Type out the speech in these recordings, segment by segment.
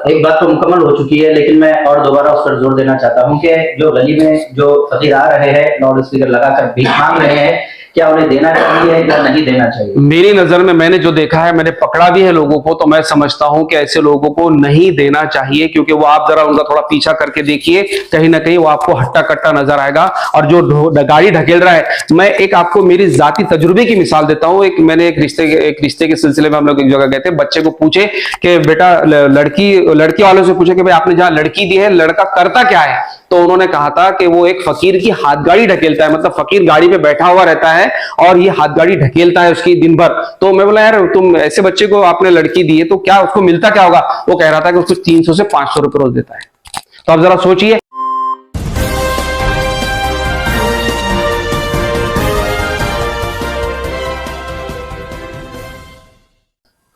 एक बात तो मुकम्मल हो चुकी है, लेकिन मैं और दोबारा उस पर जोर देना चाहता हूँ कि जो गली में जो फकीर आ रहे हैं, लाउड स्पीकर लगाकर भीख मांग रहे हैं, क्या उन्हें देना चाहिए या नहीं देना चाहिए? मेरी नजर में मैंने जो देखा है, मैंने पकड़ा भी है लोगों को, तो मैं समझता हूं कि ऐसे लोगों को नहीं देना चाहिए, क्योंकि वो आप जरा उनका थोड़ा पीछा करके देखिए, कहीं ना कहीं वो आपको हट्टा कट्टा नजर आएगा। और जो गाड़ी ढकेल रहा है, मैं एक आपको मेरी जाती तजुर्बे की मिसाल देता हूं। मैंने एक रिश्ते के सिलसिले में हम लोग एक जगह गए थे, बच्चे को पूछे कि बेटा लड़की वालों से पूछे कि भाई आपने जहां लड़की दी है, लड़का करता क्या है? तो उन्होंने कहा था कि वो एक फकीर की हाथ गाड़ी ढकेलता है, मतलब फकीर गाड़ी पे बैठा हुआ रहता है और ये हाथ गाड़ी ढकेलता है उसकी दिन भर। तो मैं बोला यार तुम ऐसे बच्चे को आपने लड़की दी है तो क्या उसको मिलता क्या होगा? वो कह रहा था कि उसको 300 से 500 रुपए रोज देता है। तो आप जरा सोचिए।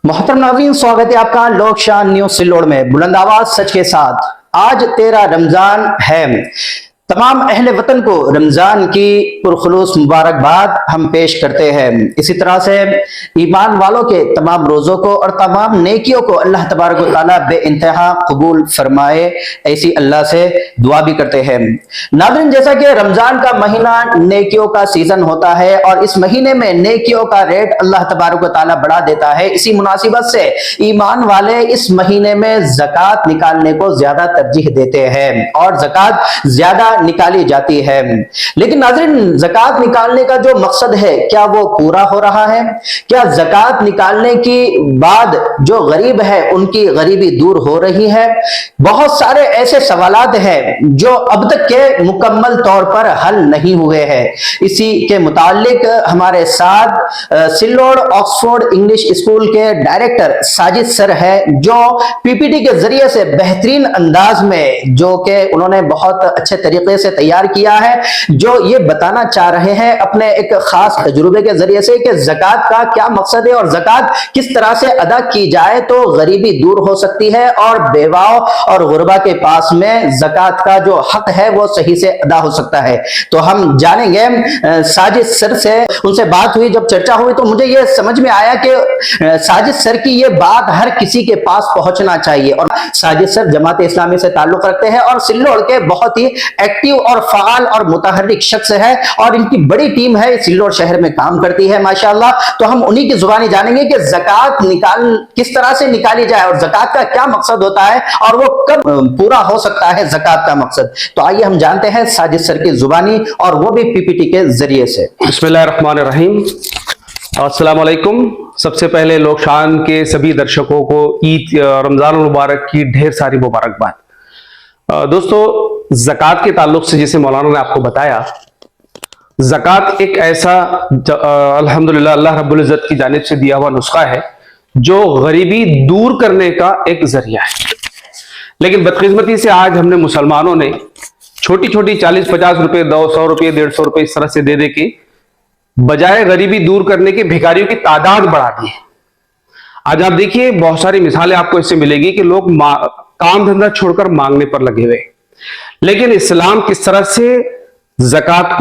मोहतरम नाज़रीन, स्वागत है आपका लोकशान न्यूज सिल्लोड़ में, बुलंद आवाज सच के साथ। आज 13 रमजान है। तमाम अहले वतन को रमजान की पुरखुलूस मुबारकबाद हम पेश करते हैं। इसी तरह से ईमान वालों के तमाम रोज़ों को और तमाम नेकियों को अल्लाह तबारक व तआला बेइंतहा कबूल फरमाए, ऐसी अल्लाह से दुआ भी करते हैं। नाज़रीन, जैसा कि रमजान का महीना नेकियों का सीजन होता है और इस महीने में नेकियों का रेट अल्लाह तबारक व तआला बढ़ा देता है। इसी मुनासिबत से ईमान वाले इस महीने में ज़कात निकालने को ज्यादा तरजीह देते हैं और ज़कात ज्यादा निकाली जाती है। लेकिन नाज़रीन, ज़कात निकालने का जो मकसद है, क्या वो पूरा हो रहा है? क्या ज़कात निकालने की बाद जो गरीब है उनकी गरीबी दूर हो रही है? बहुत सारे ऐसे सवालात हैं जो अब तक के मुकम्मल तौर पर हल नहीं हुए हैं। इसी के मुतालिक हमारे साथ सिल्लोड़ ऑक्सफोर्ड इंग्लिश स्कूल के डायरेक्टर साजिद सर है, जो पीपीटी के जरिए से बेहतरीन अंदाज में, जो कि उन्होंने बहुत अच्छे तरीके से तैयार किया है, जो ये बताना चाह रहे हैं अपने एक खास तजुर्बे के जरिए से कि ज़कात का क्या मकसद है और ज़कात किस तरह से अदा की जाए तो गरीबी दूर हो सकती है और बेवाओं और गुरबा के पास में ज़कात का जो हक है वो सही से अदा हो सकता है। तो हम जानेंगे साजिद सर से। उनसे बात हुई, जब चर्चा हुई तो मुझे ये समझ में आया कि साजिद सर की ये बात हर किसी के पास पहुंचना चाहिए। और साजिद सर जमात इस्लामी से ताल्लुक रखते हैं और सिल्लोड़ के बहुत ही एक्टिव और फाल और मुतहर्रिक शख्स है और इनकी बड़ी टीम है, सिल्लोड़ शहर में काम करती है माशाअल्लाह। तो हम उन्हीं की जुबानी जानेंगे कि ज़कात किस तरह से निकाली जाए और ज़कात का क्या मकसद होता है और वो कब पूरा हो सकता है ज़कात का मकसद। तो आइए हम जानते हैं साजिद सर की जुबानी, और वो भी पीपीटी के जरिए से। बिस्मिल्लाहिर्रहमानिर्रहीम। अस्सलाम वालेकुम। सबसे पहले लोकशान के सभी दर्शकों को ईद रमजान मुबारक की ढेर सारी मुबारकबाद। दोस्तों, ज़कात के ताल्लुक से जैसे मौलाना ने आपको बताया, ज़कात एक ऐसा अल्हम्दुलिल्लाह अल्लाह रब्बुल इज़्ज़त की जानिब से दिया हुआ नुस्खा है जो गरीबी दूर करने का एक जरिया है। लेकिन बदकिस्मती से आज हमने मुसलमानों ने छोटी छोटी 40-50 रुपए, 100 रुपए, 150 रुपए इस तरह से दे के बजाय गरीबी दूर करने के भिखारियों की तादाद बढ़ा दी है। आज आप देखिए, बहुत सारी मिसालें आपको इससे मिलेगी कि लोग काम धंधा छोड़कर मांगने पर लगे हुए। लेकिन इस्लाम किस तरह से ज़कात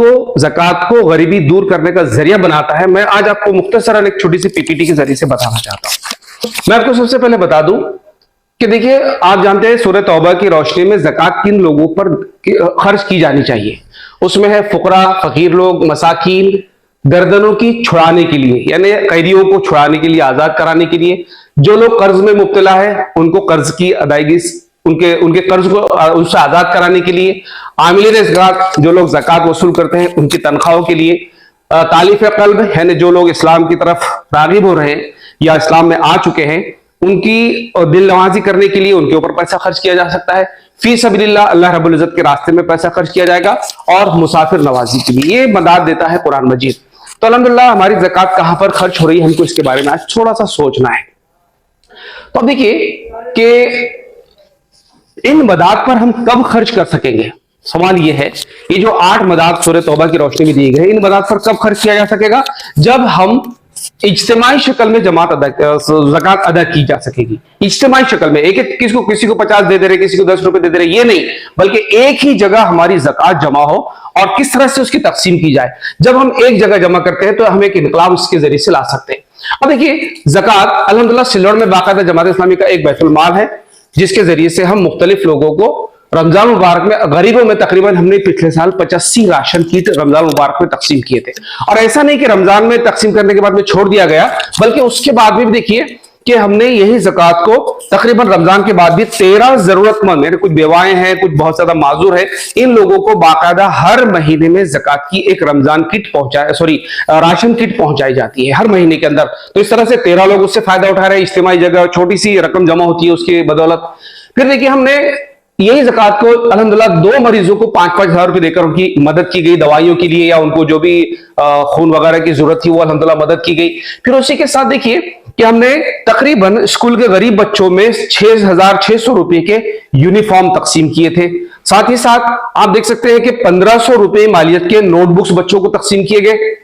को गरीबी दूर करने का जरिया बनाता है, मैं आज आपको मुख्तसरन एक छोटी सी पीपीटी के जरिए से बताना चाहता हूं। मैं आपको सबसे पहले बता दूं कि देखिए, आप जानते हैं सूरह तौबा की रोशनी में ज़कात किन लोगों पर खर्च की जानी चाहिए। उसमें है फुकरा, फकीर लोग, मसाकीन, गर्दनों की छुड़ाने के लिए, यानी कैदियों को छुड़ाने के लिए, आजाद कराने के लिए, जो लोग कर्ज में मुब्तला है उनको कर्ज की अदायगी, उनके कर्ज को उनसे आजाद कराने के लिए, आमिलीन ज़कात जो लोग ज़कात वसूल करते हैं उनकी तनख्वाहों के लिए, तालिफ क़ल्ब यानी जो लोग इस्लाम की तरफ राग़िब हो रहे हैं या इस्लाम में आ चुके हैं उनकी दिल नवाजी करने के लिए उनके ऊपर पैसा खर्च किया जा सकता है। फी सबीलिल्लाह अल्लाह रब्बुल इज़्ज़त के रास्ते में पैसा खर्च किया जाएगा, और मुसाफिर नवाजी के लिए ये मदद देता है कुरान मजीद। तो अल्हम्दुलिल्लाह हमारी ज़कात कहां पर खर्च हो रही है, हमको इसके बारे में आज थोड़ा सा सोचना है। तो अब देखिए कि इन मदाद पर हम कब खर्च कर सकेंगे। सवाल यह है, ये जो 8 मदाद सूरह तौबा की रोशनी में दिए गए, इन मदाद पर कब खर्च किया जा सकेगा? जब हम इज्तिमाई शक्ल में ज़कात अदा की जा सकेगी। इज्तिमाई शक्ल में, एक किसी को 50 दे दे रहे, किसी को 10 रुपए दे दे रहे, ये नहीं, बल्कि एक ही जगह हमारी ज़कात जमा हो और किस तरह से उसकी तकसीम की जाए। जब हम एक जगह जमा करते हैं तो हम एक इनकलाब उसके जरिए से ला सकते हैं। अब देखिए, ज़कात अल्हम्दुलिल्लाह सिल्लोड़ में बाकायदा जमात इस्लामी का एक बैतुल माल है जिसके जरिए से हम मुख्तलिफ लोगों को रमजान मुबारक में, गरीबों में तकरीबन हमने पिछले साल 85 राशन किट रमजान मुबारक में तकसीम किए थे। और ऐसा नहीं कि रमजान में तकसीम करने के बाद में छोड़ दिया गया, बल्कि उसके बाद भी देखिए कि हमने यही ज़कात को तकरीबन रमजान के बाद भी 13 जरूरतमंद, मेरे कुछ बेवाएं हैं, कुछ बहुत ज्यादा माजूर है, इन लोगों को बाकायदा हर महीने में ज़कात की एक रमजान किट राशन किट पहुंचाई जाती है हर महीने के अंदर। तो इस तरह से 13 लोग उससे फायदा उठा रहे हैं, इज्तिमाई जगह छोटी सी रकम जमा होती है उसकी बदौलत। फिर देखिए हमने यही ज़कात को अल्हम्दुलिल्लाह 2 मरीजों को 5-5 हजार रुपए देकर उनकी मदद की गई, दवाइयों के लिए या उनको जो भी खून वगैरह की जरूरत थी वो अल्हम्दुलिल्लाह मदद की गई। फिर उसी के साथ देखिए कि हमने तकरीबन स्कूल के गरीब बच्चों में 6,600 रुपए के यूनिफॉर्म तकसीम किए थे। साथ ही साथ आप देख सकते हैं कि 1500 रुपए मालियत के नोटबुक्स बच्चों को तकसीम किए गए।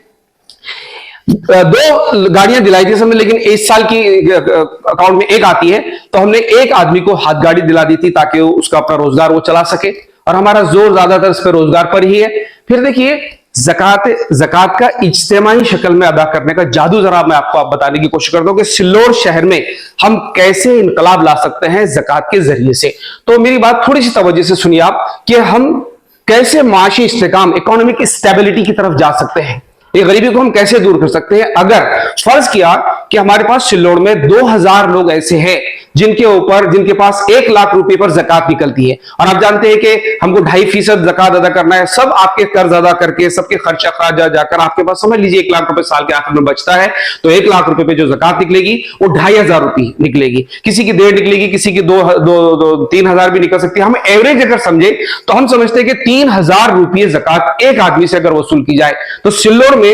2 गाड़ियां दिलाई थी हमने, लेकिन इस साल की अकाउंट में एक आती है, तो हमने एक आदमी को हाथ गाड़ी दिला दी थी ताकि उसका अपना रोजगार वो चला सके, और हमारा जोर ज्यादातर इस पर रोजगार पर ही है। फिर देखिए ज़कात का इज्तिमाई शक्ल में अदा करने का जादू जरा मैं आपको बताने की कोशिश करता हूं कि सिल्लोड शहर में हम कैसे इनकलाब ला सकते हैं ज़कात के जरिए से। तो मेरी बात थोड़ी सी तवज्जो से सुनिए आप कि हम कैसे माशी इस्तेकाम, इकोनॉमिक स्टेबिलिटी की तरफ जा सकते हैं, ये गरीबी को हम कैसे दूर कर सकते हैं। अगर फर्ज किया कि हमारे पास सिल्लोड में 2000 लोग ऐसे हैं जिनके पास 1 लाख रुपए पर ज़कात निकलती है, और आप जानते हैं कि हमको 2.5% ज़कात अदा करना है, सब आपके कर्ज अदा करके, सबके खर्चा खराजा जाकर आपके पास समझ लीजिए 1 लाख रुपए साल के आखिर में बचता है। तो 1 लाख रुपए पे जो ज़कात निकलेगी वो 2500 रुपए निकलेगी, किसी की 1.5 निकलेगी, किसी की 3,000 भी निकल सकती है। हम एवरेज अगर समझे तो हम समझते हैं कि 3000 रुपये ज़कात एक आदमी से अगर वसूल की जाए तो सिल्लोड में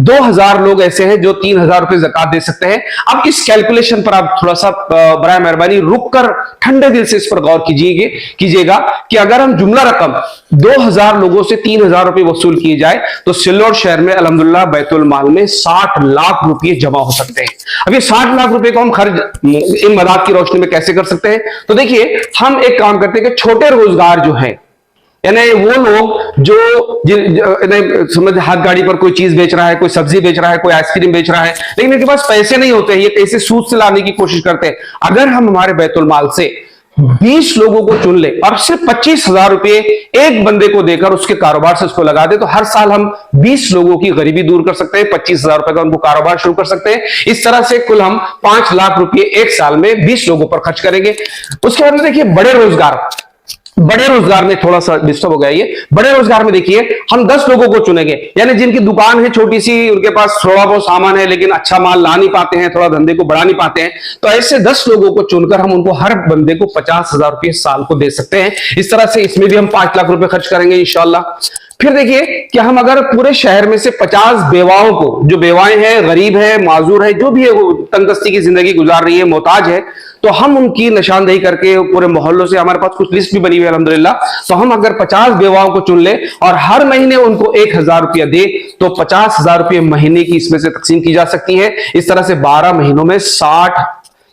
2000 लोग ऐसे हैं जो 3000 रुपए ज़कात दे सकते हैं। अब इस कैलकुलेशन पर आप थोड़ा सा बराए मेहरबानी रुक कर ठंडे दिल से इस पर गौर कीजिएगा कि अगर हम जुमला रकम 2000 लोगों से 3000 रुपए वसूल किए जाए तो सिल्लोड शहर में अल्हम्दुलिल्लाह बैतुल माल में 60 लाख रुपए जमा हो सकते हैं। अब ये 60 लाख रुपए को हम खर्च इन मदाद की रोशनी में कैसे कर सकते हैं? तो देखिए हम एक काम करते हैं कि छोटे रोजगार जो है, यानी वो लोग जो समझ हाथ गाड़ी पर कोई चीज बेच रहा है, कोई सब्जी बेच रहा है, कोई आइसक्रीम बेच रहा है, लेकिन इनके पास पैसे नहीं होते हैं, ये कैसे सूद से लाने की कोशिश करते हैं। अगर हम हमारे बैतुल माल से 20 लोगों को चुन ले और सिर्फ 25,000 रुपए एक बंदे को देकर उसके कारोबार से उसको लगा दे, तो हर साल हम 20 लोगों की गरीबी दूर कर सकते हैं, 25,000 रुपए का उनको कारोबार शुरू कर सकते हैं। इस तरह से कुल हम 5 लाख रुपए एक साल में 20 लोगों पर खर्च करेंगे। उसके बाद में देखिए बड़े रोजगार में थोड़ा सा डिस्टर्ब हो गया ये। बड़े रोजगार में देखिए हम 10 लोगों को चुनेंगे, यानी जिनकी दुकान है छोटी सी, उनके पास थोड़ा बहुत सामान है लेकिन अच्छा माल ला नहीं पाते हैं, थोड़ा धंधे को बढ़ा नहीं पाते हैं, तो ऐसे 10 लोगों को चुनकर हम उनको हर बंदे को 50,000 रुपये साल को दे सकते हैं। इस तरह से इसमें भी हम 5 लाख रुपए खर्च करेंगे इंशाल्लाह। फिर देखिए कि हम अगर पूरे शहर में से 50 बेवाओं को, जो बेवाएं हैं, गरीब है, माजूर है, जो भी है वो तंगदस्ती की जिंदगी गुजार रही है, मोहताज है, तो हम उनकी निशानदेही करके पूरे मोहल्लों से, हमारे पास कुछ लिस्ट भी बनी हुई है अल्हम्दुलिल्लाह, तो हम अगर 50 बेवाओं को चुन ले और हर महीने उनको 1000 रुपया दे तो 50,000 रुपये महीने की इसमें से तकसीम की जा सकती है। इस तरह से 12 महीनों में 60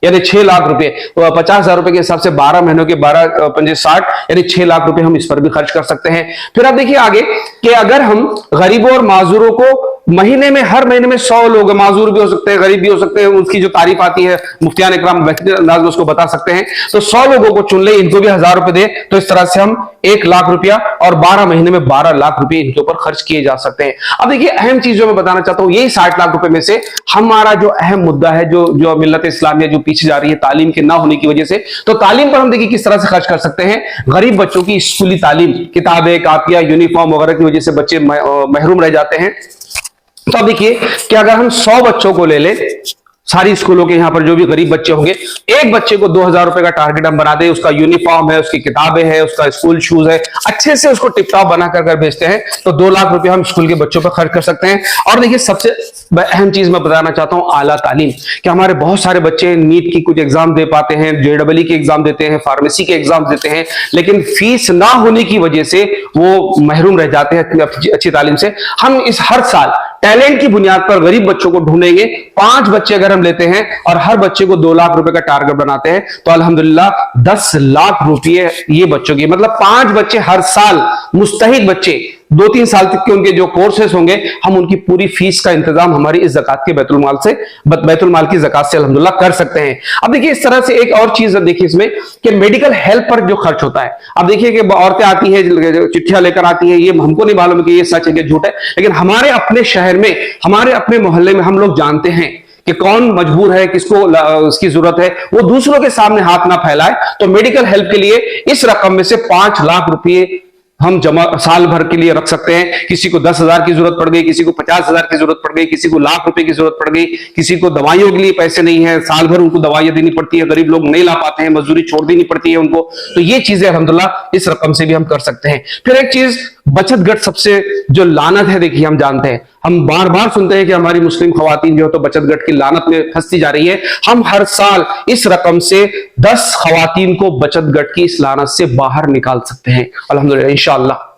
यानी 6 लाख रुपए, 50,000 रुपए के हिसाब से 12 महीनों के 12 पंजे 60 यानी 6 लाख रुपए हम इस पर भी खर्च कर सकते हैं। फिर आप देखिए आगे कि अगर हम गरीबों और माजूरों को महीने में, हर महीने में 100 लोग, माजूर भी हो सकते हैं, गरीब भी हो सकते हैं, उसकी जो तारीफ आती है मुफ्तियान इकराम बेहतरीन अंदाज में उसको बता सकते हैं, तो 100 लोगों को चुन ले, इनको भी 1000 रुपए दे, तो इस तरह से हम 1 लाख रुपया और 12 महीने में 12 लाख रुपए इनके ऊपर खर्च किए जा सकते हैं। अब देखिए अहम चीज जो मैं बताना चाहता हूं, यही 60 लाख रुपए में से हमारा जो अहम मुद्दा है, जो मिल्लत इस्लामिया जो पीछे जा रही है तालीम के ना होने की वजह से, तो तालीम पर हम देखिए किस तरह से खर्च कर सकते हैं। गरीब बच्चों की स्कूली तालीम, किताबें, कापियां, यूनिफॉर्म वगैरह की वजह से बच्चे महरूम रह जाते हैं। तो अब देखिए कि अगर हम 100 बच्चों को ले ले, सारी स्कूलों के यहां पर जो भी गरीब बच्चे होंगे, एक बच्चे को 2000 रुपए का टारगेट हम बना दे, उसका यूनिफॉर्म है, उसकी किताबें हैं, उसका स्कूल शूज है, अच्छे से उसको टिप टॉप बना कर भेजते हैं, तो 2 लाख रुपए हम स्कूल के बच्चों पर खर्च कर सकते हैं। और देखिए सबसे अहम चीज मैं बताना चाहता हूं, आला तालीम, कि हमारे बहुत सारे बच्चे नीट की कुछ एग्जाम दे पाते हैं, JEE के एग्जाम देते हैं, फार्मेसी के एग्जाम देते हैं, लेकिन फीस ना होने की वजह से वो महरूम रह जाते हैं अच्छी तालीम से। हम इस हर साल टैलेंट की बुनियाद पर गरीब बच्चों को ढूंढेंगे। 5 बच्चे अगर हम लेते हैं और हर बच्चे को 2 लाख रुपए का टारगेट बनाते हैं, तो अल्हम्दुलिल्लाह 10 लाख रुपए ये बच्चों की, मतलब 5 बच्चे हर साल, मुस्तहिक बच्चे 2-3 साल तक के उनके जो कोर्सेस होंगे, हम उनकी पूरी फीस का इंतजाम हमारी इस ज़कात के बैतुल माल की ज़कात से अल्हम्दुलिल्लाह कर सकते हैं। अब देखिए इस तरह से एक और चीज देखिए इसमें कि मेडिकल हेल्प पर जो खर्च होता है, अब देखिए कि औरतें आती हैं, चिट्ठियां लेकर आती हैं, ये हमको नहीं मालूम कि ये सच है कि झूठ है, लेकिन हमारे अपने शहर में, हमारे अपने मोहल्ले में हम लोग जानते हैं कि कौन मजबूर है, किसको उसकी जरूरत है, वो दूसरों के सामने हाथ ना फैलाए। तो मेडिकल हेल्प के लिए इस रकम में से 5 लाख रुपए हम जमा साल भर के लिए रख सकते हैं। किसी को 10,000 की जरूरत पड़ गई, किसी को 50,000 की जरूरत पड़ गई, किसी को लाख रुपए की जरूरत पड़ गई, किसी को दवाइयों के लिए पैसे नहीं है, साल भर उनको दवाइयां देनी पड़ती है, गरीब लोग नहीं ला पाते हैं, मजदूरी छोड़ देनी पड़ती है उनको। तो ये चीजें अल्हम्दुलिल्लाह इस रकम से भी हम कर सकते हैं। फिर एक चीज बचत गट, सबसे जो लानत है, देखिए हम जानते हैं, हम बार बार सुनते हैं कि हमारी मुस्लिम खवातीन जो है तो बचत गट की लानत में फंसती जा रही है। हम हर साल इस रकम से 10 खवातीन को बचत गट की इस लानत से बाहर निकाल सकते हैं अल्हम्दुलिल्लाह इंशाअल्लाह।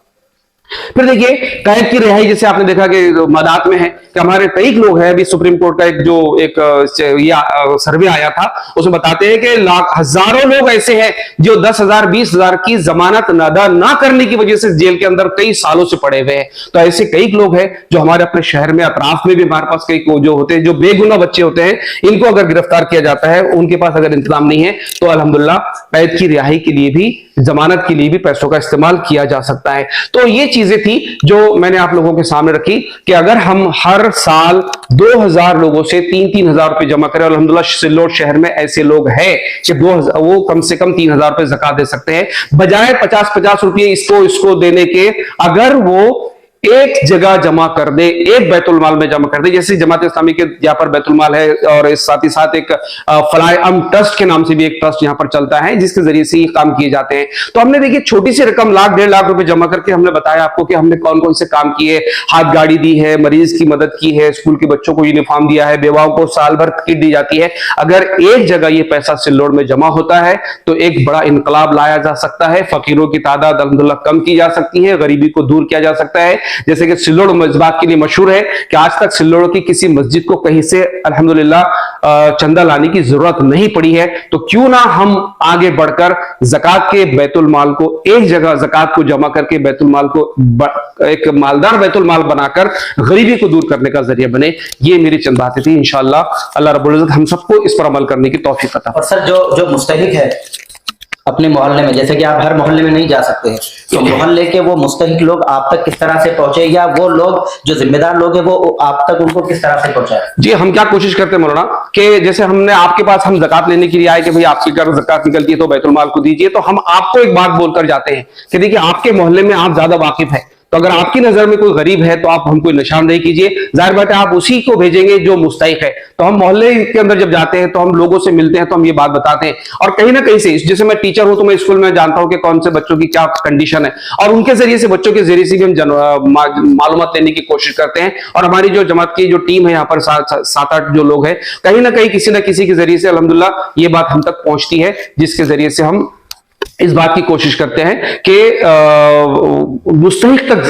फिर देखिए कैद की रिहाई, जैसे आपने देखा कि मदात में है कि हमारे कई लोग हैं, अभी सुप्रीम कोर्ट का एक सर्वे आया था, उसमें बताते हैं कि हजारों लोग ऐसे हैं जो 10,000 20,000 की जमानत अदा ना करने की वजह से जेल के अंदर कई सालों से पड़े हुए हैं। तो ऐसे कई लोग हैं जो हमारे अपने शहर में, अतराफ में भी हमारे पास कई जो होते हैं, जो बेगुनाह बच्चे होते हैं, इनको अगर गिरफ्तार किया जाता है, उनके पास अगर इंतजाम नहीं है, तो अल्हम्दुलिल्लाह कैद की रिहाई के लिए भी, जमानत के लिए भी पैसों का इस्तेमाल किया जा सकता है। तो ये चीजें थी जो मैंने आप लोगों के सामने रखी कि अगर हम हर साल 2,000 लोगों से 3-3 हजार रुपए जमा करें, और अल्हम्दुलिल्लाह सिल्लोड शहर में ऐसे लोग हैं कि 2,000 वो कम से कम 3,000 रुपए ज़कात दे सकते हैं, बजाय 50-50 रुपये इसको देने के, अगर वो एक जगह जमा कर दे, एक बैतुल माल में जमा कर दे, जैसे जमात इस्लामी के यहाँ पर बैतुल माल है, और इस साथ ही साथ एक फलाए अम ट्रस्ट के नाम से भी एक ट्रस्ट यहाँ पर चलता है, जिसके जरिए से ये काम किए जाते हैं। तो हमने देखिए छोटी सी रकम 1-1.5 लाख रुपए जमा करके हमने बताया आपको कि हमने कौन कौन से काम किए, हाथ गाड़ी दी है, मरीज की मदद की है, स्कूल के बच्चों को यूनिफॉर्म दिया है, बेवाओं को साल भर किट दी जाती है। अगर एक जगह ये पैसा सिल्लोड में जमा होता है तो एक बड़ा इनकलाब लाया जा सकता है, फकीरों की तादाद अल्हम्दुलिल्लाह कम की जा सकती है, गरीबी को दूर किया जा सकता है। जैसे कि सिल्लोड इस बात के लिए मशहूर है कि आज तक सिल्लोड की किसी मस्जिद को कहीं से अल्हम्दुलिल्लाह चंदा लाने की जरूरत नहीं पड़ी है। तो क्यों ना हम आगे बढ़कर ज़कात के बैतुल माल को एक जगह ज़कात को जमा करके बैतुल माल को एक मालदार बैतुल माल बनाकर गरीबी को दूर करने का जरिया बने। ये मेरी चंद बातें थी। इंशाअल्लाह अल्लाह रब्बुल इज्जत हम सबको इस पर अमल करने की तौफीक अता। और सर जो मुस्तहिक है अपने मोहल्ले में, जैसे कि आप हर मोहल्ले में नहीं जा सकते हैं, तो मोहल्ले के वो मुस्तहिक लोग आप तक किस तरह से पहुंचे, या वो लोग जो जिम्मेदार लोग हैं वो आप तक उनको किस तरह से पहुंचाए? जी हम क्या कोशिश करते हैं मौलाना कि जैसे हमने आपके पास हम ज़कात लेने के लिए आए कि भाई आपके घर ज़कात निकलती है तो बैतुल माल को दीजिए, तो हम आपको एक बात बोलकर जाते हैं कि देखिए आपके मोहल्ले में आप ज्यादा वाकिफ है, तो अगर आपकी नजर में कोई गरीब है तो आप हमको निशानदेही कीजिए, जाहिर बात है आप उसी को भेजेंगे जो मुस्तहिक है। तो हम मोहल्ले के अंदर जब जाते हैं तो हम लोगों से मिलते हैं तो हम ये बात बताते हैं, और कहीं ना कहीं से, जैसे मैं टीचर हूं तो मैं स्कूल में जानता हूं कि कौन से बच्चों की क्या कंडीशन है, और उनके जरिए से, बच्चों के जरिए से भी हम मालूमात लेने की कोशिश करते हैं। और हमारी जो जमात की जो टीम है यहाँ पर 7-8 जो लोग हैं, कहीं ना कहीं किसी ना किसी के जरिए से अल्हम्दुलिल्लाह ये बात हम तक पहुंचती है, जिसके जरिए से हम इस बात की कोशिश करते हैं कि मुस्तहिक तक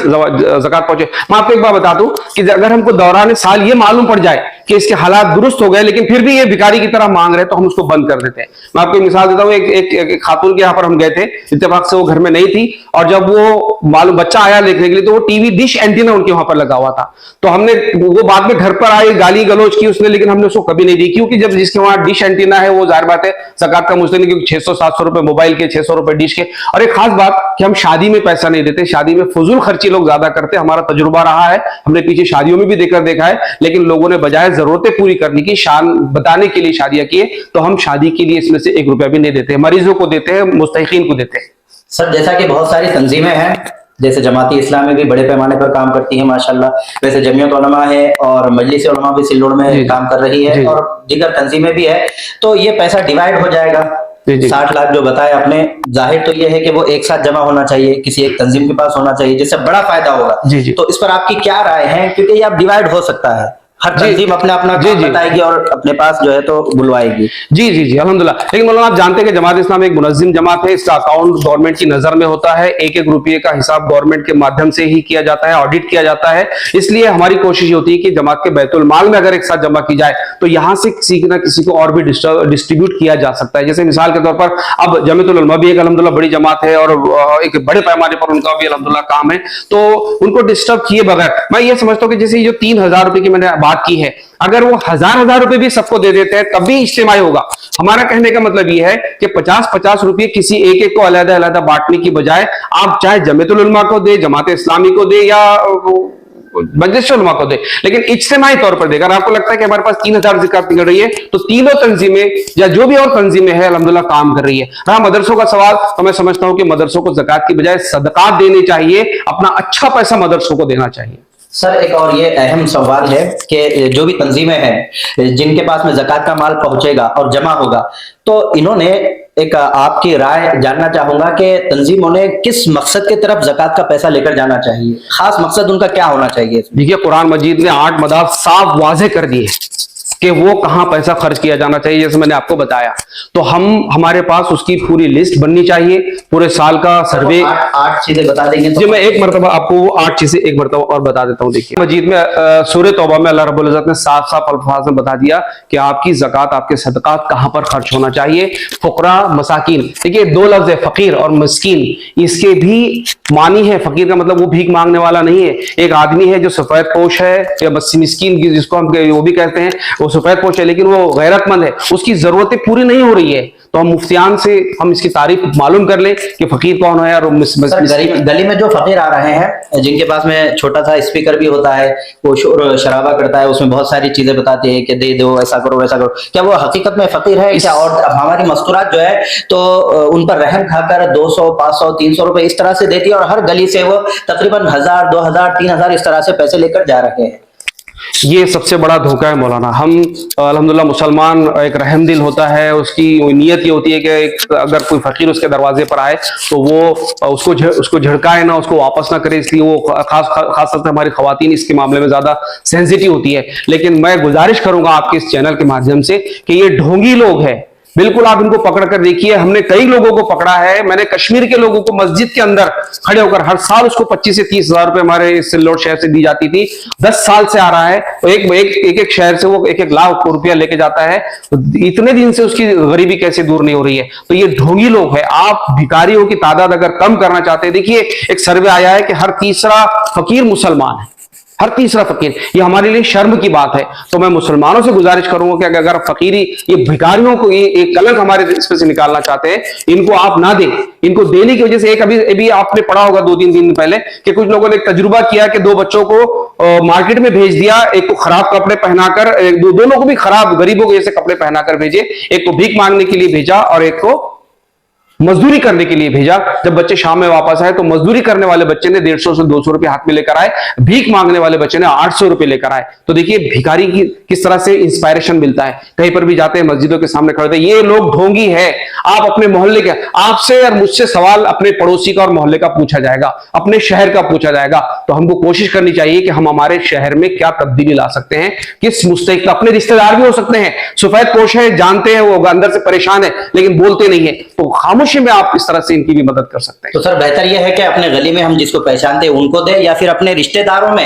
ज़कात पहुंचे। मैं आपको एक बात बता दूं कि अगर हमको दौरान साल ये मालूम पड़ जाए कि इसके हालात दुरुस्त हो गए लेकिन फिर भी ये भिखारी की तरह मांग रहे हैं, तो हम उसको बंद कर देते हैं। मैं आपको एक मिसाल देता हूं, एक खातून के यहाँ पर हम गए थे, इत्तेफाक से वो घर में नहीं थी, और जब वो मालूम बच्चा आया देखने के लिए तो वो टीवी डिश एंटीना उनके वहां पर लगा हुआ था। तो हमने, वो बाद में घर पर आई, गाली गलौज की उसने, लेकिन हमने उसको कभी नहीं दी, क्योंकि जब जिसके वहां डिश एंटीना है वो जाहिर बात है ज़कात का मुस्तहिक, क्योंकि 600-700 रुपए मोबाइल के, 600 रुपए डिश के। और एक खास बात कि हम शादी में पैसा नहीं देते, शादी में फजूल खर्ची लोग ज्यादा करते, हमारा तजुर्बा रहा है, हमने पीछे शादियों में भी देखकर देखा है, लेकिन लोगों ने बजाय जरूरतें पूरी करने की, शान बताने के लिए शादियां किए, तो हम शादी के लिए इसमें से 1 रुपया भी नहीं देते, मरीजों को देते हैं, मुस्तहिकीन को देते हैं। सर जैसा कि बहुत सारी तंजीमें हैं, जैसे जमाती इस्लामी भी बड़े पैमाने पर काम करती है माशाल्लाह, वैसे जमीयत उलमा है और मजलिस उलमा भी सिल्लोड में काम कर रही है, और दीगर तंजीमें भी है, तो ये पैसा डिवाइड हो जाएगा। 60 लाख जो बताया आपने, जाहिर तो ये है कि वो एक साथ जमा होना चाहिए, किसी एक तंजीम के पास होना चाहिए, जिससे बड़ा फायदा होगा। तो इस पर आपकी क्या राय है, क्योंकि ये अब डिवाइड हो सकता है, हर तंजीम अपना अपना काम बताएगी और अपने पास जो है तो बुलवाएगी। जी जी जी, अल्हम्दुलिल्लाह। लेकिन मौलाना आप जानते हैं कि जमात इस्लाम एक मुनज़्ज़िम जमात है, इसका अकाउंट गवर्नमेंट की नजर में होता है, एक एक रुपये का हिसाब गवर्नमेंट के माध्यम से ही किया जाता है, ऑडिट किया जाता है। इसलिए हमारी कोशिश होती है कि जमात के बैतुल माल में अगर एक साथ जमा की जाए तो यहां से किसी ना किसी को और भी डिस्ट्रीब्यूट किया जा सकता है। जैसे मिसाल के तौर पर अब जमीयतुल उलमा भी एक अल्हम्दुलिल्लाह बड़ी जमात है और एक बड़े पैमाने पर उनका भी अल्हम्दुलिल्लाह काम है, तो उनको डिस्टर्ब किए बगैर मैं ये समझता हूँ कि जैसे ये जो 3,000 रुपए की मैंने बात की है, अगर वो हजार रुपए भी सबको दे देते हैं तब भी इज्तिमाई होगा। हमारा कहने का मतलब ये है कि 50-50 रुपए किसी एक एक को अलग-अलग बांटने की बजाय आप चाहे जमीयतुल उलमा को दे, जमात इस्लामी को दे या मजलिस उलमा को दे, लेकिन इज्तिमाई तौर पर देगा। अगर आपको लगता है कि हमारे पास 3,000 ज़कात निकल रही है तो तीनों तंजीमें या जो भी और तंजीमें हैं अल्हम्दुलिल्लाह काम कर रही है। रहा मदरसों का सवाल, तो मैं समझता हूं कि मदरसों को ज़कात की बजाय सदकात देने चाहिए, अपना अच्छा पैसा मदरसों को देना चाहिए। सर एक और ये अहम सवाल है कि जो भी तंजीमें हैं जिनके पास में ज़कात का माल पहुंचेगा और जमा होगा, तो इन्होंने एक आपकी राय जानना चाहूंगा कि तंजीमों ने किस मकसद की तरफ ज़कात का पैसा लेकर जाना चाहिए, खास मकसद उनका क्या होना चाहिए? देखिए, कुरान मजीद ने 8 मदाब साफ वाज़ेह कर दिए कि वो कहां पैसा खर्च किया जाना चाहिए, जैसे मैंने आपको बताया। तो हमारे पास उसकी पूरी लिस्ट बननी चाहिए, पूरे साल का सर्वे। 8 चीजें बता देंगे तो? जी, मैं एक मरतबा आपको वो 8 चीजें एक मरतबा और बता देता हूं। देखिए, मजीद में सूरह तौबा में अल्लाह रब्बुल इज्जत ने साफ साफ अल्फाज में बता दिया कि आपकी ज़कात, आपके सदकात कहां पर खर्च होना चाहिए। फुकरा, मसाकीन, देखिए 2 लफ्ज है, फकीर और मिस्कीन, इसके भी मानी है। फकीर का मतलब वो भीख मांगने वाला नहीं है, एक आदमी है जो सफेद पोश है, या मिस्कीन जिसको हम वो भी कहते हैं, वो सफेद पोश है लेकिन वो गैरतमंद है, उसकी जरूरतें पूरी नहीं हो रही है। तो हम मुफ्तियान से हम इसकी तारीफ मालूम कर ले कि फकीर कौन है। और गली में जो फकीर आ रहे हैं जिनके पास में छोटा सा स्पीकर भी होता है, वो शोर शराबा करता है, उसमें बहुत सारी चीजें बताते हैं कि दे दो, ऐसा करो वैसा करो, क्या वो हकीकत में फकीर है क्या? और हमारी मस्तूरात जो है तो उन पर रहम खाकर 200, 500, 300 रुपए इस तरह से देती है और हर गली से वो तकरीबन 1,000, 2,000, 3,000 इस तरह से पैसे लेकर जा रहे हैं। ये सबसे बड़ा धोखा है मौलाना। हम अल्हम्दुलिल्लाह मुसलमान, एक रहम दिल होता है, उसकी नीयत ये होती है कि अगर कोई फकीर उसके दरवाजे पर आए तो वो उसको झड़काए ना, उसको वापस ना करे। इसलिए वो खास तौर से हमारी खवातीन इसके मामले में ज्यादा सेंसिटिव होती है। लेकिन मैं गुजारिश करूंगा आपके इस चैनल के माध्यम से कि ये ढोंगी लोग हैं, बिल्कुल आप इनको पकड़ कर देखिए। हमने कई लोगों को पकड़ा है, मैंने कश्मीर के लोगों को मस्जिद के अंदर खड़े होकर, हर साल उसको 25 से 30 हजार रुपए हमारे सिल्लोड शहर से दी जाती थी, 10 साल से आ रहा है। तो एक शहर से वो 1-1 लाख रुपया लेके जाता है, इतने दिन से उसकी गरीबी कैसे दूर नहीं हो रही है? तो ये ढोंगी लोग है। आप भिखारियों की तादाद अगर कम करना चाहते हैं, देखिए एक सर्वे आया है कि हर तीसरा फकीर मुसलमान है, हर तीसरा फकीर। ये हमारे लिए शर्म की बात है। तो मैं मुसलमानों से गुजारिश करूंगा कि अगर फकीरी, ये भिखारियों को, ये एक कलंक हमारे इसमें से निकालना चाहते हैं, इनको आप ना दें। इनको देने की वजह से एक अभी आपने पढ़ा होगा 2-3 दिन पहले कि कुछ लोगों ने एक तजुर्बा किया कि 2 बच्चों को मार्केट में भेज दिया, एक को खराब कपड़े पहनाकर, दोनों को भी खराब गरीबों के जैसे कपड़े पहनाकर भेजे, एक को भीख मांगने के लिए भेजा और एक को मजदूरी करने के लिए भेजा। जब बच्चे शाम में वापस आए तो मजदूरी करने वाले बच्चे ने 150 से 200 रुपए हाथ में लेकर आए, भीख मांगने वाले बच्चे ने 800 रुपए लेकर आए। तो देखिए भिखारी की किस तरह से इंस्पायरेशन मिलता है। कहीं पर भी जाते हैं, मस्जिदों के सामने खड़े होते हैं, ये लोग ढोंगी है। आप अपने मोहल्ले के, आपसे और मुझसे सवाल अपने पड़ोसी का और मोहल्ले का पूछा जाएगा, अपने शहर का पूछा जाएगा। तो हमको कोशिश करनी चाहिए कि हम हमारे शहर में क्या तब्दीली ला सकते हैं, किस मुस्तहिक का। अपने रिश्तेदार भी हो सकते हैं, सफेद पोश है, जानते हैं वो अंदर से परेशान है लेकिन बोलते नहीं है, तो खामोशी में आप इस तरह से इनकी भी मदद कर सकते हैं। तो सर बेहतर यह है कि अपने गली में हम जिसको पहचानते हैं उनको दे, या फिर अपने रिश्तेदारों में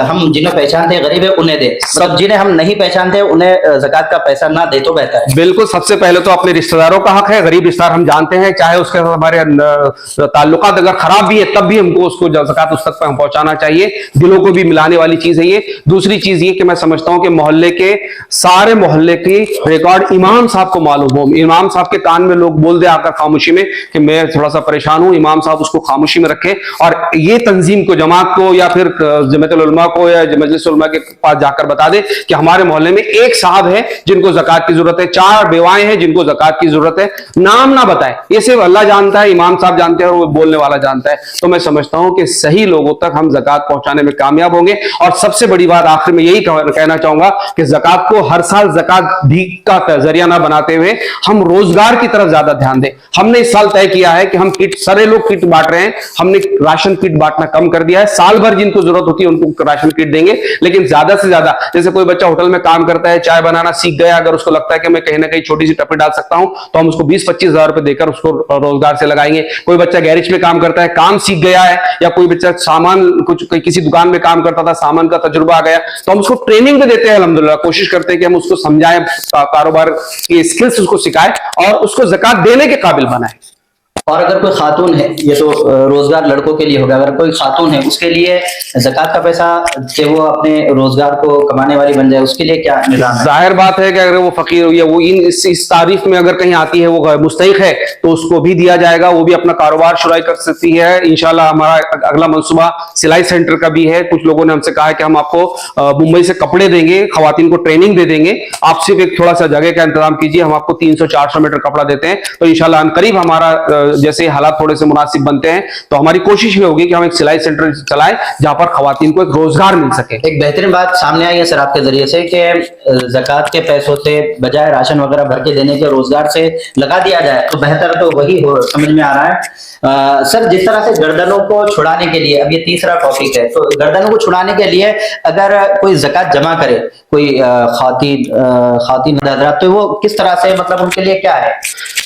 हम जिन्हें पहचानते हैं गरीब है उन्हें दे, सब जिन्हें हम नहीं पहचानते उन्हें ज़कात का पैसा ना दे तो बेहतर है? बिल्कुल, सबसे पहले तो अपने रिश्तेदारों का हक है। गरीब रिश्तेदार हम जानते हैं, चाहे उसके हमारे ताल्लुकात अगर खराब भी है तब भी हमको उसको ज़कात उस तक पहुंचाना चाहिए। दिलों को भी मिलाने वाली चीज है ये। दूसरी चीज ये कि मैं समझता हूं कि मोहल्ले के सारे मोहल्ले की रिकॉर्ड इमाम साहब को मालूम हो, इमाम साहब के कान में लोग बोल दे आकर खामोशी में कि मैं थोड़ा सा परेशान हूं, इमाम साहब उसको खामोशी में रखे और ये तंजीम को, जमात को या फिर जमीयतुल उलमा को या मजलिस उलमा के पास जाकर बता दे कि हमारे मोहल्ले में एक साहब है जिनको ज़कात की जरूरत है, 4 बेवाएं हैं जिनको ज़कात की जरूरत है। नाम ना बताए, ये सिर्फ अल्लाह जानता है, इमाम साहब जानते हैं और वो बोलने वाला जानता है। तो मैं समझता हूं कि सही लोगों तक हम ज़कात पहुंचाने में कामयाब होंगे। और सबसे बड़ी बात आखिर में यही कहना चाहूंगा कि ज़कात को हर साल ज़कात भीख का जरिया ना बनाते हुए हम रोजगार की तरफ ज्यादा ध्यान दें। हमने इस साल तय किया है कि हम किट, सारे लोग किट बांट रहे हैं, हमने राशन किट बांटना कम कर दिया है। साल भर जिनको जरूरत होती है उनको राशन किट देंगे, लेकिन ज्यादा से ज्यादा, जैसे कोई बच्चा होटल में काम करता है, चाय बनाना सीख गया, अगर उसको लगता है कि मैं कहीं ना कहीं छोटी सी टपी डाल सकता हूं, तो हम उसको 20-25 हजार रुपए देकर उसको रोजगार से लगाएंगे। कोई बच्चा गैरेज में काम करता है, काम सीख गया है, या कोई बच्चा सामान कुछ किसी दुकान में काम करता था, सामान का तजुर्बा आ गया, तो हम उसको ट्रेनिंग भी देते हैं। अल्हम्दुलिल्लाह कोशिश करते हैं कि हम उसको समझाएं, कारोबार की स्किल्स उसको सिखाएं और उसको ज़कात देने के काबिल बनाएं। और अगर कोई खातून है, ये तो रोजगार लड़कों के लिए होगा, अगर कोई खातून है उसके लिए ज़कात का पैसा कि वो अपने रोजगार को कमाने वाली बन जाए, उसके लिए क्या निज़ाम है? जाहिर बात है कि अगर वो फकीर या वो इस तारीफ में अगर कहीं आती है, वो मुस्तहिक है, तो उसको भी दिया जाएगा, वो भी अपना कारोबार शुरू कर सकती है। इंशाल्लाह हमारा अगला मंसूबा सिलाई सेंटर का भी है। कुछ लोगों ने हमसे कहा है कि हम आपको मुंबई से कपड़े देंगे, खवातीन को ट्रेनिंग दे देंगे, आप सिर्फ एक थोड़ा सा जगह का इंतजाम कीजिए, हम आपको 300-400 मीटर कपड़ा देते हैं। तो इंशाल्लाह अनकरीब हमारा जैसे हालात थोड़े से मुनासिब बनते हैं, तो हमारी कोशिश ये होगी कि हम एक सिलाई सेंटर चलाएं जहां पर खवातीन को एक रोजगार मिल सके। एक बेहतरीन बात सामने आई है सर आपके जरिए से कि ज़कात के पैसों से बजाय राशन वगैरह भर के देने के रोजगार से लगा दिया जाए, तो बेहतर तो वही हो, समझ में आ रहा है। सर जिस तरह से गर्दनों को छुड़ाने के लिए, अब ये तीसरा टॉपिक है, तो गर्दनों को छुड़ाने के लिए अगर कोई ज़कात जमा करे, कोई खातिन हज़रात, तो वो किस तरह से, मतलब उनके लिए क्या है?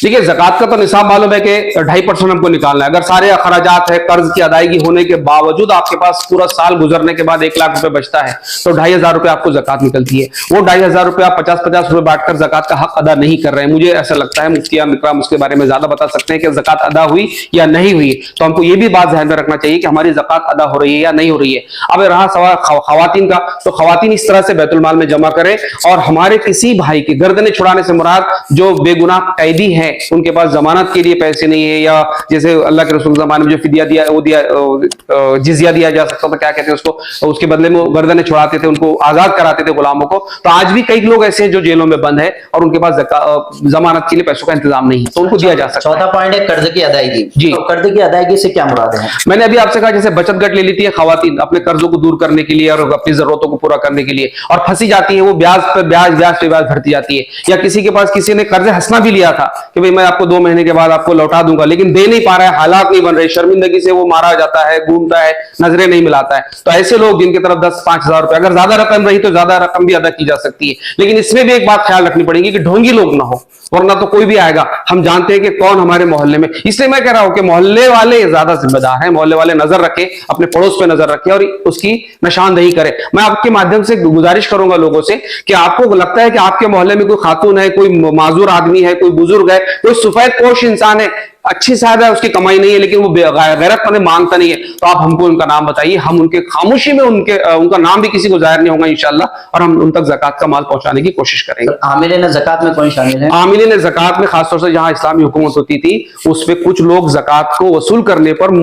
देखिए ज़कात का तो निसाब मालूम है कि 2.5% हमको निकालना है। अगर सारे अखराजात है, कर्ज की अदायगी होने के बावजूद आपके पास पूरा साल गुजरने के बाद 1 लाख रुपए बचता है, तो 2,500 रुपए आपको ज़कात निकलती है। वो 2,500 रुपए आप 50-50 रुपए बांटकर ज़कात का हक अदा नहीं कर रहे हैं। मुझे ऐसा लगता है, मुफ्ती इकराम उसके बारे में ज्यादा बता सकते हैं कि ज़कात अदा हुई या नहीं हुई। तो हमको ये भी बात ध्यान में रखना चाहिए कि हमारी ज़कात अदा हो रही है या नहीं हो रही है। अब रहा सवाल खवातीन का, तो खवातीन इस तरह से बैतुल माल में जमा करें, और हमारे किसी भाई की गर्दनें छुड़ाने से मुराद जो बेगुनाह कैदी है, उनके पास जमानत के लिए पैसे नहीं है, या जैसे अल्लाह के रसूल ज़माने में जो फिदिया दिया, वो दिया, जिजिया दिया जा सकता था, क्या कहते हैं उसको, उसके बदले में गर्दनें छुड़ाते थे, उनको आजाद कराते थे गुलामों को। तो आज भी कई लोग ऐसे हैं जो जेलों में बंद है और उनके पास जमानत के लिए पैसों का इंतजाम नहीं है, तो उनको दिया जा सकता है। चौथा पॉइंट है कर्ज की अदायगी। जी, तो कर्ज की अदायगी से क्या मुराद है? मैंने अभी आपसे कहा, जैसे बचत गट ले लेती है खवातीन अपने कर्जों को दूर करने के लिए और अपनी जरूरतों को पूरा करने के लिए, और फंसी जाती है, वो ब्याज पे ब्याज भरती जाती है। या किसी के पास किसी ने कर्ज हंसना भी लिया था कि भाई मैं आपको 2 महीने के बाद आपको लौटा दूंगा, लेकिन दे नहीं पा रहा है, हालात नहीं बन रहे, शर्मिंदगी से वो मारा जाता है, घूमता है, नजरें नहीं मिलाता है। तो ऐसे लोग जिनकी तरफ 10-5 हजार रुपए, अगर ज्यादा रकम रही तो ज्यादा रकम भी अदा की जा सकती है, लेकिन इसमें भी एक बात ख्याल रखनी पड़ेगी कि ढोंगी लोग ना हो, वरना तो कोई भी आएगा। हम जानते हैं कि कौन हमारे मोहल्ले में, इसलिए मैं कह रहा हूं कि मोहल्ले वाले ज्यादा जिम्मेदार हैं। मोहल्ले वाले नजर रखें, अपने पड़ोस पे नजर रखें और उसकी निशानदेही करें। मैं आपके माध्यम से गुजारिश करूंगा लोगों से कि आपको लगता है कि आपके मोहल्ले में कोई खातून है, कोई माजूर आदमी है, कोई बुजुर्ग है, कोई सफेद पोश इंसान है, अच्छी शायद है, उसकी कमाई नहीं है, लेकिन वो गैरत पने मांगता नहीं है, तो आप हमको उनका नाम बताइए। हम उनके खामोशी में उनका नाम भी किसी को जाहिर नहीं होगा इंशाल्लाह, और हम उन तक ज़कात का माल पहुंचाने की कोशिश करेंगे। आमिलीन ज़कात में कौन शामिल है? आमिलीन ज़कात में खासतौर से जहां इस्लामी हुकूमत होती थी, उस पे कुछ लोग ज़कात को वसूल करने पर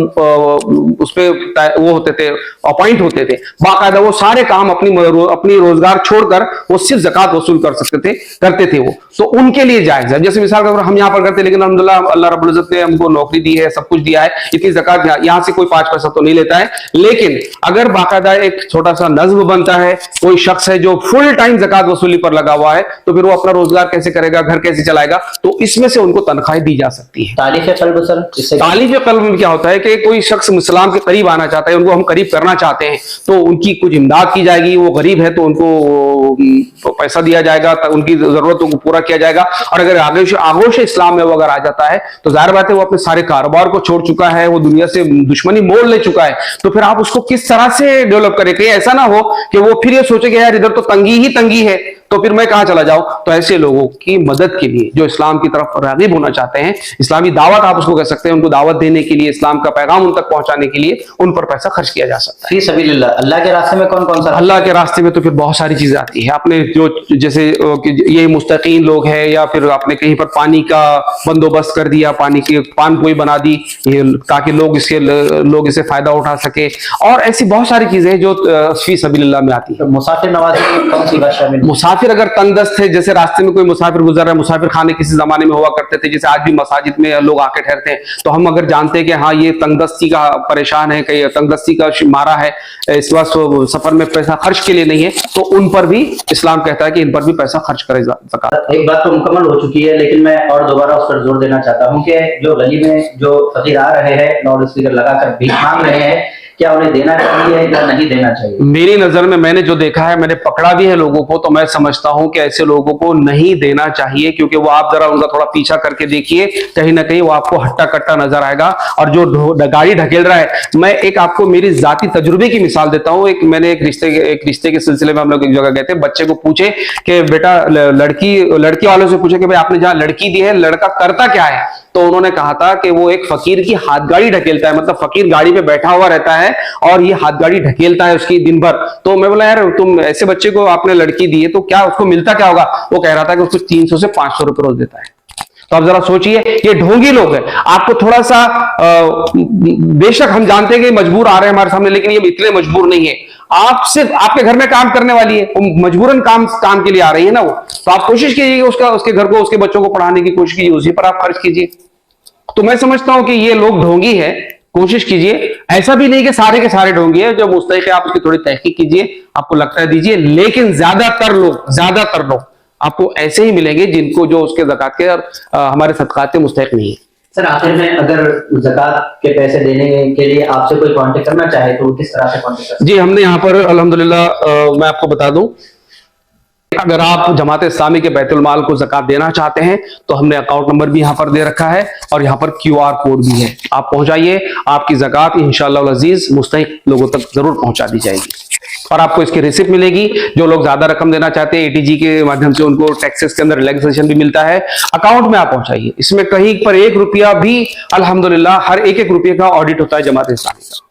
उस पे वो होते थे, अपॉइंट होते थे, बाकायदा वो सारे काम अपनी रोजगार छोड़कर वो सिर्फ ज़कात वसूल करते थे वो, तो उनके लिए जायज है। जैसे मिसाल के तौर पर हम यहाँ पर करते, लेकिन अल्हम्दुलिल्लाह अल्लाह रब्बुल इज्जत ने हमको नौकरी दी है, सब कुछ दिया है, इतनी ज़कात यहाँ से कोई 5 पैसा तो नहीं लेता है। लेकिन अगर बाकायदा एक छोटा सा नज़्म बनता है, कोई शख्स है जो फुल टाइम ज़कात वसूली पर लगा हुआ है, तो फिर वो अपना रोजगार कैसे करेगा, घर कैसे चलाएगा, तो इसमें से उनको तनख्वाहें दी जा सकती है। तालीफ क़ल्ब सर, तालीफ क़ल्ब में क्या होता है कि कोई शख्स इस्लाम के करीब आना चाहता है, उनको हम करीब करना चाहते हैं, तो उनकी कुछ इमदाद की जाएगी। वो गरीब है तो उनको पैसा दिया जाएगा, उनकी जरूरतों को पूरा किया जाएगा। और अगर आगोश इस्लाम में वो अगर आ जाता है, तो जाहिर बात है वो अपने सारे कारोबार को छोड़ चुका है, वो दुनिया से दुश्मनी मोड़ ले चुका है, तो फिर आप उसको किस तरह से डेवलप करें? कहीं ऐसा ना हो कि वो फिर ये सोचे कि यार इधर तो तंगी ही तंगी है, तो फिर मैं कहां चला जाऊं। तो ऐसे लोगों की मदद के लिए जो इस्लाम की तरफ राग़िब होना चाहते हैं, इस्लामी दावत आप उसको कह सकते हैं, उनको दावत देने के लिए, इस्लाम का पैगाम उन तक पहुंचाने के लिए उन पर पैसा खर्च किया जा सकता है। फी सबीलिल्लाह, अल्लाह के रास्ते में कौन कौन सा? अल्लाह के रास्ते में तो फिर बहुत सारी चीजें आती है। आपने जो जैसे ये मुस्तकीन लोग हैं, या फिर आपने कहीं पर पानी का बंदोबस्त कर दिया, पानी की पानपोई बना दी ताकि लोग इसे फायदा उठा सके, और ऐसी बहुत सारी चीजें जो फी सबीलिल्लाह में आती है। मुसाफिर नवाजी में कौन सी बात शामिल? मुसाफिर अगर तंगदस्त है, जैसे रास्ते में कोई मुसाफिर गुजर रहा है, मुसाफिर खाने किसी जमाने में हुआ करते थे, जैसे आज भी मसाजिद में लोग आके ठहरते हैं, तो हम अगर जानते हैं कि हाँ ये तंगदस्ती का परेशान है, कहीं तंगदस्ती का मारा है, इस वक्त सफर में पैसा खर्च के लिए नहीं है, तो उन पर भी इस्लाम कहता है कि इन पर भी पैसा खर्च करे ज़कात। एक बात तो मुकम्मल हो चुकी है, लेकिन मैं और दोबारा उस पर जोर देना चाहता हूँ कि जो गली में जो फकीर आ रहे हैं, लाउड स्पीकर लगाकर भीख मांग रहे हैं, क्या उन्हें देना चाहिए या नहीं देना चाहिए? मेरी नजर में मैंने जो देखा है, मैंने पकड़ा भी है लोगों को, तो मैं समझता हूं कि ऐसे लोगों को नहीं देना चाहिए, क्योंकि वो आप जरा उनका थोड़ा पीछा करके देखिए, कहीं ना कहीं वो आपको हट्टा कट्टा नजर आएगा। और जो गाड़ी ढकेल रहा है, मैं एक आपको मेरी जाती तजुर्बे की मिसाल देता हूं। मैंने एक रिश्ते के सिलसिले में हम लोग एक जगह गए थे, बच्चे को पूछे कि बेटा लड़की वालों से पूछे कि भाई आपने जहां लड़की दी है, लड़का करता क्या है? तो उन्होंने कहा था कि वो एक फकीर की हाथ गाड़ी ढकेलता है, मतलब फकीर गाड़ी पे बैठा हुआ रहता है और ये हाथ गाड़ी ढकेलता है उसकी दिन भर। तो मैं बोला यार तुम ऐसे बच्चे को आपने लड़की दी है तो क्या उसको मिलता क्या होगा? वो कह रहा था कि उसको 300 से 500 रुपए रोज देता है। तो आप जरा सोचिए, ये ढोंगी लोग हैं। आपको थोड़ा सा बेशक हम जानते हैं कि मजबूर आ रहे हैं हमारे सामने, लेकिन ये इतने मजबूर नहीं है। आप सिर्फ आपके घर में काम करने वाली है, वो मजबूरन काम के लिए आ रही है ना वो, तो आप कोशिश कीजिए उसके घर को, उसके बच्चों को पढ़ाने की कोशिश कीजिए, उसी पर आप खर्च कीजिए। तो मैं समझता हूं कि ये लोग ढोंगी है। कोशिश कीजिए, ऐसा भी नहीं कि सारे के सारे ढोंगी है, जब मुस्तैक है आप उसकी थोड़ी तहकीक कीजिए, आपको लगता है दीजिए, लेकिन ज्यादातर लोग आपको ऐसे ही मिलेंगे जिनको जो उसके ज़कात के और हमारे सदकात के मुस्तहिक नहीं है। सर आखिर में अगर ज़कात के पैसे देने के लिए आपसे कोई कांटेक्ट करना चाहे तो किस तरह से कांटेक्ट कर सकते हैं? जी, हमने यहाँ पर अल्हम्दुलिल्लाह मैं आपको बता दूं, अगर आप जमात इस्लामी के बैतुल माल को ज़कात देना चाहते हैं तो हमने अकाउंट नंबर भी यहाँ पर दे रखा है और यहाँ पर QR कोड भी है। आप पहुंचाइए, आपकी ज़कात इंशाअल्लाह अज़ीज मुस्तहिक लोगों तक जरूर पहुंचा दी जाएगी और आपको इसकी रिसिप्ट मिलेगी। जो लोग ज्यादा रकम देना चाहते हैं ATG के माध्यम से, उनको टैक्सेस के अंदर रिलैक्सेशन भी मिलता है। अकाउंट में आप पहुंचाइए, इसमें कहीं पर 1 रुपया भी अल्हम्दुलिल्लाह हर एक रुपये का ऑडिट होता है जमात इस्लामी का।